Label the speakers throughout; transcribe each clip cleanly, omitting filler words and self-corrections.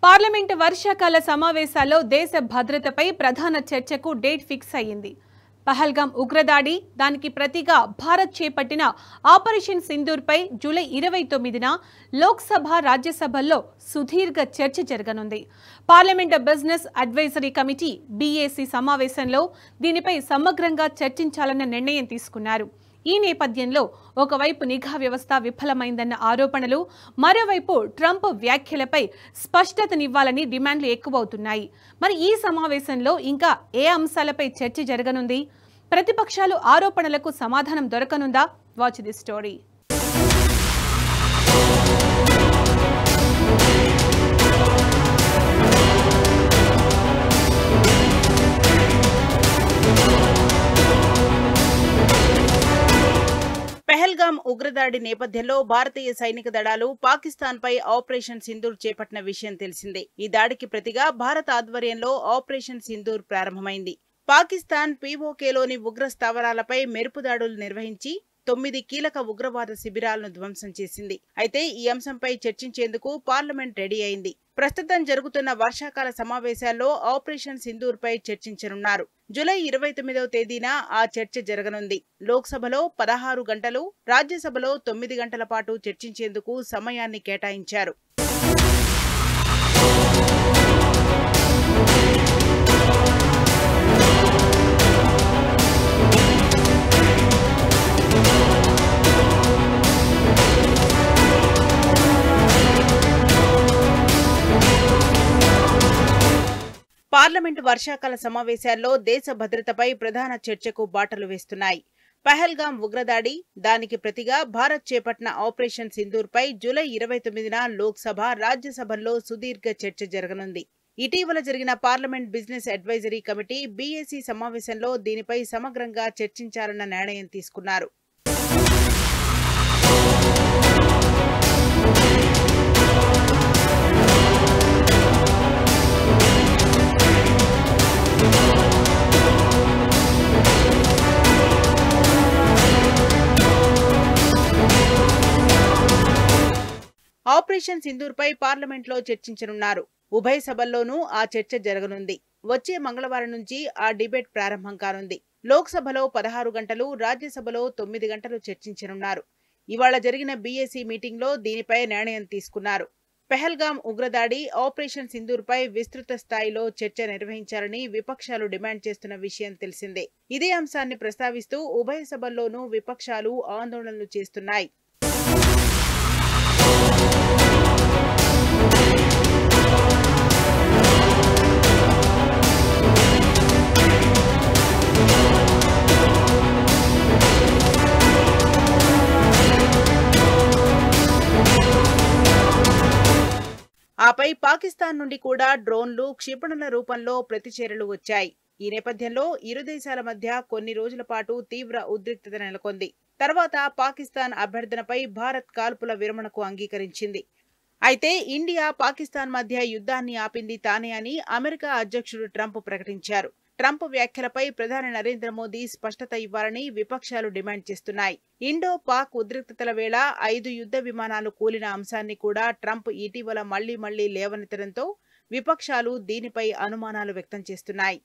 Speaker 1: Parliament వర్షాకాల సమావేశాల్లో దేశ భద్రతపై ప్రధాన చర్చకు డేట్ ఫిక్స్ అయ్యింది. పహల్గాం ఉగ్రదాడి, దానికి ప్రతిగా భారత్ చేపట్టిన ఆపరేషన్ సింధూర్పై జూలై 29న లోక్సభ, రాజ్యసభల్లో సుదీర్ఘ చర్చ జరగనుంది. Parliament business advisory committee BAC సమావేశంలో దీనిపై సమగ్రంగా చర్చించాలన్న నిర్ణయం తీసుకున్నారు. ఈ నేపథ్యంలో ఒకవైపు నిఘా వ్యవస్థ విఫలమైందన్న ఆరోపణలు, మరోవైపు ట్రంప్ వ్యాఖ్యలపై స్పష్టతనివ్వాలని డిమాండ్లు ఎక్కువవుతున్నాయి. మరి ఈ సమావేశంలో ఇంకా ఏ అంశాలపై చర్చ జరగనుంది? ప్రతిపక్షాలు ఆరోపణలకు సమాధానం దొరకనుందా? Watch the story.
Speaker 2: పహల్గాం ఉగ్రదాడి నేపథ్యంలో భారతీయ సైనిక దళాలు పాకిస్తాన్పై ఆపరేషన్ సింధూర్ చేపట్టిన విషయం తెలిసిందే. ఈ దాడికి ప్రతిగా భారత్ ఆధ్వర్యంలో ఆపరేషన్ సింధూర్ ప్రారంభమైంది. పాకిస్తాన్ పీఓకేలోని ఉగ్ర స్థావరాలపై మెరుపు దాడులు నిర్వహించి 9 కీలక ఉగ్రవాద శిబిరాలను ధ్వంసం చేసింది. అయితే ఈ అంశంపై చర్చించేందుకు పార్లమెంట్ రెడీ అయింది. ప్రస్తుతం జరుగుతున్న వర్షాకాల సమావేశాల్లో ఆపరేషన్ సింధూర్ పై చర్చించనున్నారు. జూలై 29వ తేదీన ఆ చర్చ జరగనుంది. లోక్సభలో 16 గంటలు, రాజ్యసభలో 9 గంటల పాటు చర్చించేందుకు సమయాన్ని కేటాయించారు. పార్లమెంటు వర్షాకాల సమావేశాల్లో దేశ భద్రతపై ప్రధాన చర్చకు బాటలు వేస్తున్నాయి. పహల్గాం ఉగ్రదాడి, దానికి ప్రతిగా భారత్ చేపట్టిన ఆపరేషన్ సింధూర్ పై జూలై 29న లోక్సభ, రాజ్యసభల్లో సుదీర్ఘ చర్చ జరగనుంది. ఇటీవల జరిగిన parliament business advisory committee BAC సమావేశంలో దీనిపై సమగ్రంగా చర్చించాలన్న నిర్ణయం తీసుకున్నారు. ఆపరేషన్ సింధూర్ పై పార్లమెంట్లో చర్చించనున్నారు. ఉభయ సభల్లోనూ ఆ చర్చ జరగనుంది. వచ్చే మంగళవారం నుంచి ఆ డిబేట్ ప్రారంభం కానుంది. లోక్సభలో 16 గంటలు, రాజ్యసభలో 9 గంటలు చర్చించనున్నారు. ఇవాళ జరిగిన బీఏసీ మీటింగ్లో దీనిపై నిర్ణయం తీసుకున్నారు. పహల్గాం ఉగ్రదాడి, ఆపరేషన్ సింధూర్ పై విస్తృత స్థాయిలో చర్చ నిర్వహించాలని విపక్షాలు డిమాండ్ చేస్తున్న విషయం తెలిసిందే. ఇదే అంశాన్ని ప్రస్తావిస్తూ ఉభయ సభల్లోనూ విపక్షాలు ఆందోళనలు చేస్తున్నాయి. ఆపై పాకిస్తాన్ నుండి కూడా డ్రోన్లు, క్షిపణుల రూపంలో ప్రతిచర్యలు వచ్చాయి. ఈ నేపథ్యంలో ఇరు దేశాల మధ్య కొన్ని రోజుల పాటు తీవ్ర ఉద్రిక్తత నెలకొంది. తర్వాత పాకిస్తాన్ అభ్యర్థనపై భారత్ కాల్పుల విరమణకు అంగీకరించింది. అయితే ఇండియా, పాకిస్తాన్ మధ్య యుద్ధాన్ని ఆపింది తానే అని అమెరికా అధ్యక్షుడు ట్రంప్ ప్రకటించారు. ట్రంప్ వ్యాఖ్యలపై ప్రధాని నరేంద్ర మోదీ స్పష్టత ఇవ్వాలని విపక్షాలు డిమాండ్ చేస్తున్నాయి. ఇండో పాక్ ఉద్రిక్తతల వేళ 5 యుద్ధ విమానాలు కూలిన అంశాన్ని కూడా ట్రంప్ ఇటీవల మళ్లీ లేవనెత్తడంతో విపక్షాలు దీనిపై అనుమానాలు వ్యక్తం చేస్తున్నాయి.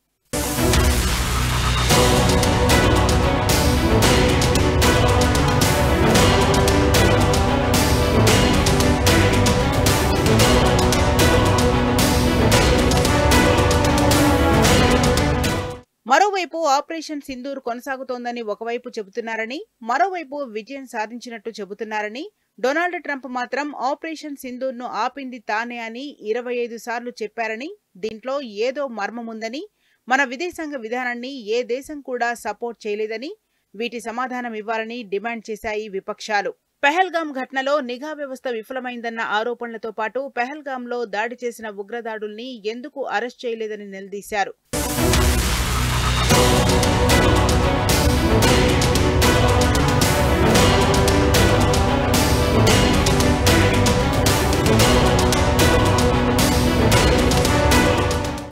Speaker 2: మరోవైపు ఆపరేషన్ సింధూర్ కొనసాగుతోందని ఒకవైపు చెబుతున్నారని, మరోవైపు విజయం సాధించినట్టు చెబుతున్నారని, డొనాల్డ్ ట్రంప్ మాత్రం ఆపరేషన్ సింధూర్ను ఆపింది తానే అని 25 సార్లు చెప్పారని, దీంట్లో ఏదో మర్మముందని, మన విదేశాంగ విధానాన్ని ఏ దేశం కూడా సపోర్ట్ చేయలేదని, వీటి సమాధానం ఇవ్వాలని డిమాండ్ చేశాయి విపక్షాలు. పహల్గాం ఘటనలో నిఘా వ్యవస్థ విఫలమైందన్న ఆరోపణలతో పాటు పహల్గాంలో దాడి చేసిన ఉగ్రదాడుల్ని ఎందుకు అరెస్ట్ చేయలేదని నిలదీశారు.